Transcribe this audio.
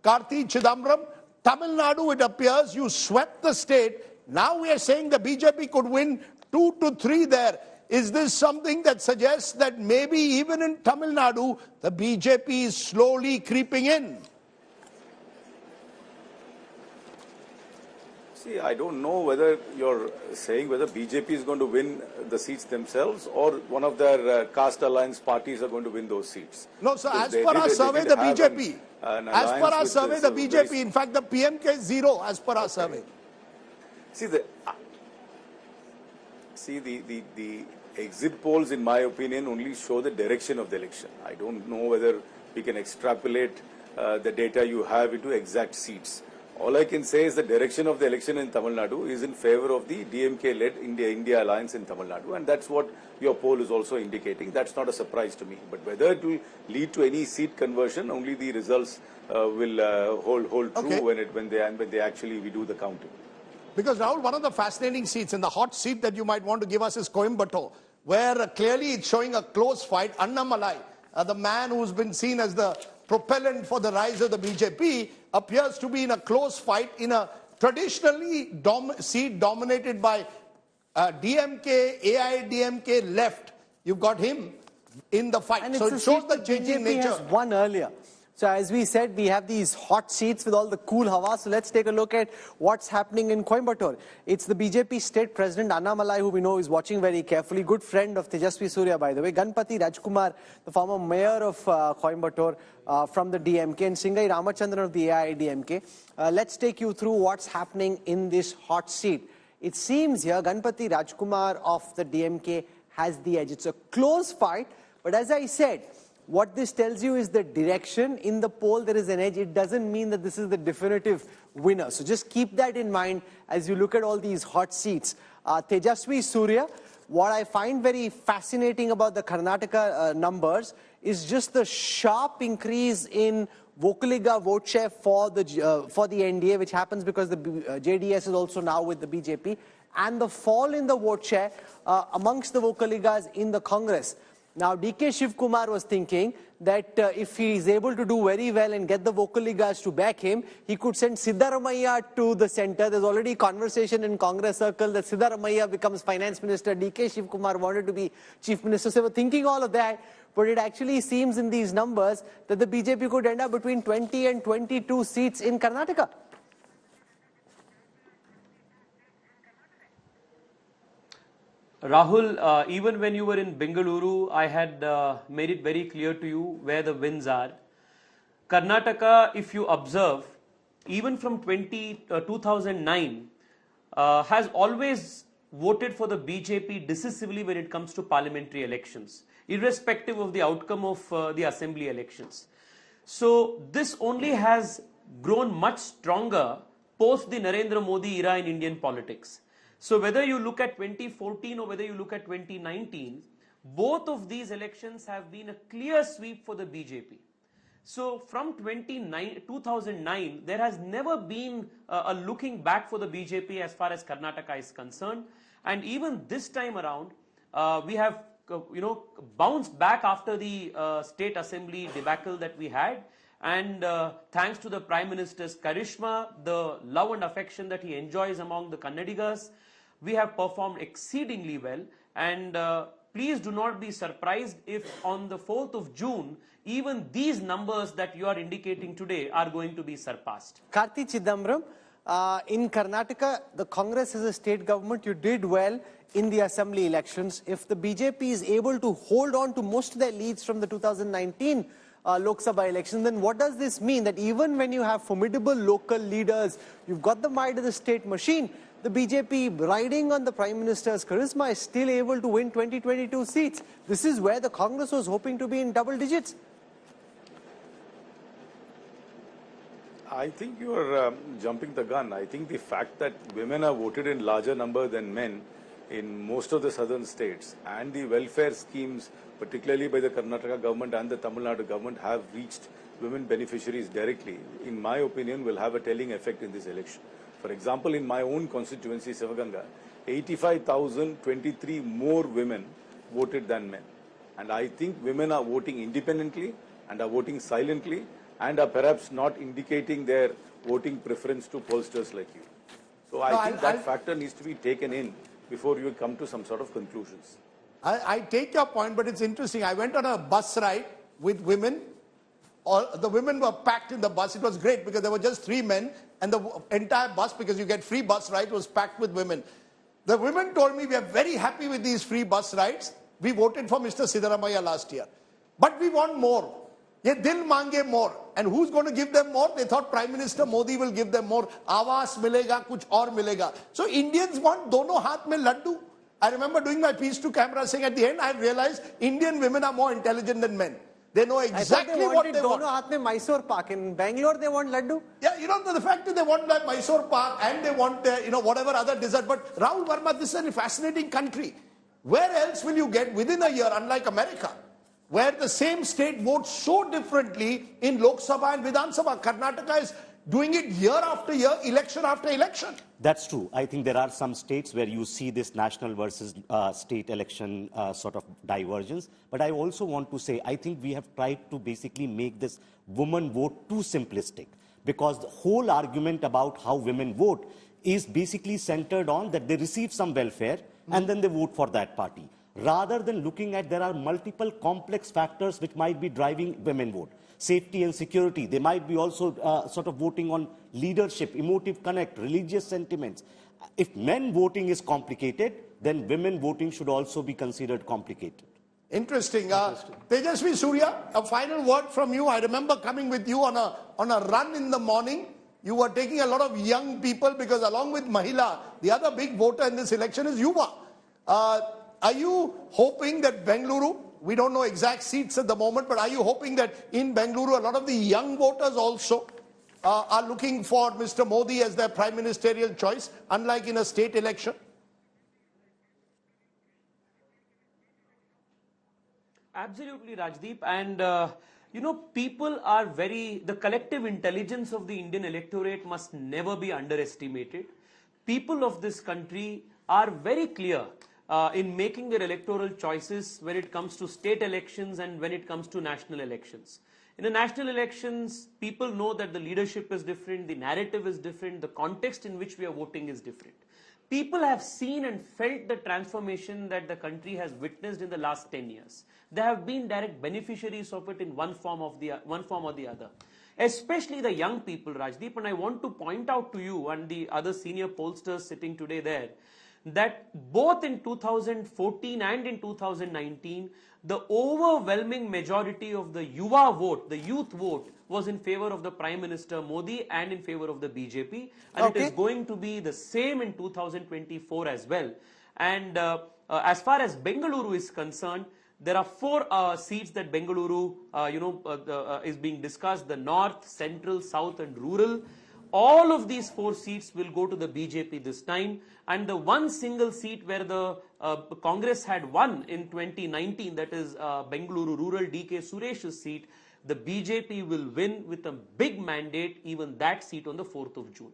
Karthi Chidambaram, Tamil Nadu, it appears you swept the state. Now we are saying the BJP could win 2 to 3 there. Is this something that suggests that maybe even in Tamil Nadu, the BJP is slowly creeping in? See, I don't know whether you're saying whether BJP is going to win the seats themselves or one of their caste alliance parties are going to win those seats. No, so as per our survey, the BJP. As per our survey, the BJP. In fact, the PMK is 0 as per our survey. See, the exit polls, in my opinion, only show the direction of the election. I don't know whether we can extrapolate the data you have into exact seats. All I can say is the direction of the election in Tamil Nadu is in favor of the DMK-led India Alliance in Tamil Nadu, and that's what your poll is also indicating. That's not a surprise to me. But whether it will lead to any seat conversion, only the results will hold true when they actually we do the counting. Because Rahul, one of the fascinating seats, and the hot seat that you might want to give us is Coimbatore, where clearly it's showing a close fight. Annamalai, the man who's been seen as the propellant for the rise of the BJP, appears to be in a close fight in a traditionally seat dominated by DMK, AIADMK left. You've got him in the fight. And so it shows the changing nature. Has won earlier. So as we said, we have these hot seats with all the cool hawa. So let's take a look at what's happening in Coimbatore. It's the BJP state president, Annamalai, who we know is watching very carefully. Good friend of Tejasvi Surya, by the way. Ganpati Rajkumar, the former mayor of Coimbatore from the DMK, and Singai Ramachandran of the AIADMK. Let's take you through what's happening in this hot seat. It seems here Ganpati Rajkumar of the DMK has the edge. It's a close fight, but as I said, what this tells you is the direction. In the poll, there is an edge. It doesn't mean that this is the definitive winner. So just keep that in mind as you look at all these hot seats. Tejasvi Surya, what I find very fascinating about the Karnataka numbers is just the sharp increase in Vocaliga vote share for the NDA, which happens because the JDS is also now with the BJP, and the fall in the vote share amongst the Vocaligas in the Congress. Now, DK Shiv Kumar was thinking that if he is able to do very well and get the Vocaligas to back him, he could send Siddaramaiah to the center. There's already conversation in Congress circle that Siddaramaiah becomes finance minister. DK Shiv Kumar wanted to be chief minister. So they were thinking all of that. But it actually seems in these numbers that the BJP could end up between 20 and 22 seats in Karnataka. Rahul, even when you were in Bengaluru, I had made it very clear to you where the wins are. Karnataka, if you observe, even from 2009, has always voted for the BJP decisively when it comes to parliamentary elections, irrespective of the outcome of the assembly elections. So this only has grown much stronger post the Narendra Modi era in Indian politics. So whether you look at 2014 or whether you look at 2019, both of these elections have been a clear sweep for the BJP. So from 2009, there has never been a looking back for the BJP as far as Karnataka is concerned. And even this time around, we have bounced back after the state assembly debacle that we had. And thanks to the Prime Minister's charisma, the love and affection that he enjoys among the Kannadigas, we have performed exceedingly well. And please do not be surprised if on the 4th of June, even these numbers that you are indicating today are going to be surpassed. Karthi Chidambaram, in Karnataka, the Congress as a state government, you did well in the assembly elections. If the BJP is able to hold on to most of their leads from the 2019 Lok Sabha election, then what does this mean? That even when you have formidable local leaders, you've got the might of the state machine, the BJP riding on the Prime Minister's charisma is still able to win 20-22 seats. This is where the Congress was hoping to be in double digits. I think you are jumping the gun. I think the fact that women are voted in larger number than men in most of the southern states, and the welfare schemes, particularly by the Karnataka government and the Tamil Nadu government, have reached women beneficiaries directly, in my opinion, will have a telling effect in this election. For example, in my own constituency, Sivaganga, 85,023 more women voted than men. And I think women are voting independently and are voting silently, and are perhaps not indicating their voting preference to pollsters like you. So I think that factor needs to be taken in before you come to some sort of conclusions. I take your point, but it's interesting. I went on a bus ride with women. All the women were packed in the bus. It was great because there were just 3 men, and the entire bus, because you get free bus ride, was packed with women. The women told me, we are very happy with these free bus rides. We voted for Mr. Siddaramaiah last year. But we want more. Ye dil mange more. And who's going to give them more? They thought Prime Minister Modi will give them more. Awas milega, kuch aur milega. So Indians want dono haath mein laddu. I remember doing my piece to camera saying at the end, I realized Indian women are more intelligent than men. They know exactly what they want. Dono haath mein Mysore Pak. In Bangalore, they want laddu. Yeah, you know, the fact that they want that Mysore Pak and they want, whatever other dessert. But Rahul Verma, this is a fascinating country. Where else will you get within a year, unlike America, where the same state votes so differently in Lok Sabha and Vidhan Sabha? Karnataka is doing it year after year, election after election. That's true. I think there are some states where you see this national versus state election sort of divergence. But I also want to say, I think we have tried to basically make this woman vote too simplistic, because the whole argument about how women vote is basically centered on that they receive some welfare and then they vote for that party, rather than looking at there are multiple complex factors which might be driving women vote. Safety and security. They might be also sort of voting on leadership, emotive connect, religious sentiments. If men voting is complicated, then women voting should also be considered complicated. Interesting. Tejasvi Surya, a final word from you. I remember coming with you on a run in the morning. You were taking a lot of young people because along with Mahila, the other big voter in this election is Yuva. Are you hoping that Bengaluru, we don't know exact seats at the moment, but are you hoping that in Bengaluru, a lot of the young voters also are looking for Mr. Modi as their prime ministerial choice, unlike in a state election? Absolutely, Rajdeep. And, people are the collective intelligence of the Indian electorate must never be underestimated. People of this country are very clear in making their electoral choices when it comes to state elections and when it comes to national elections. In the national elections, people know that the leadership is different, the narrative is different, the context in which we are voting is different. People have seen and felt the transformation that the country has witnessed in the last 10 years. They have been direct beneficiaries of it in one form or the other. Especially the young people, Rajdeep, and I want to point out to you and the other senior pollsters sitting today there, that both in 2014 and in 2019, the overwhelming majority of the Yuva vote, the youth vote, was in favor of the Prime Minister Modi and in favor of the BJP. And it is going to be the same in 2024 as well. And as far as Bengaluru is concerned, there are 4 seats that Bengaluru, is being discussed: the North, Central, South, and Rural. All of these 4 seats will go to the BJP this time, and the one single seat where the Congress had won in 2019, that is Bengaluru Rural DK Suresh's seat, the BJP will win with a big mandate, even that seat on the 4th of June.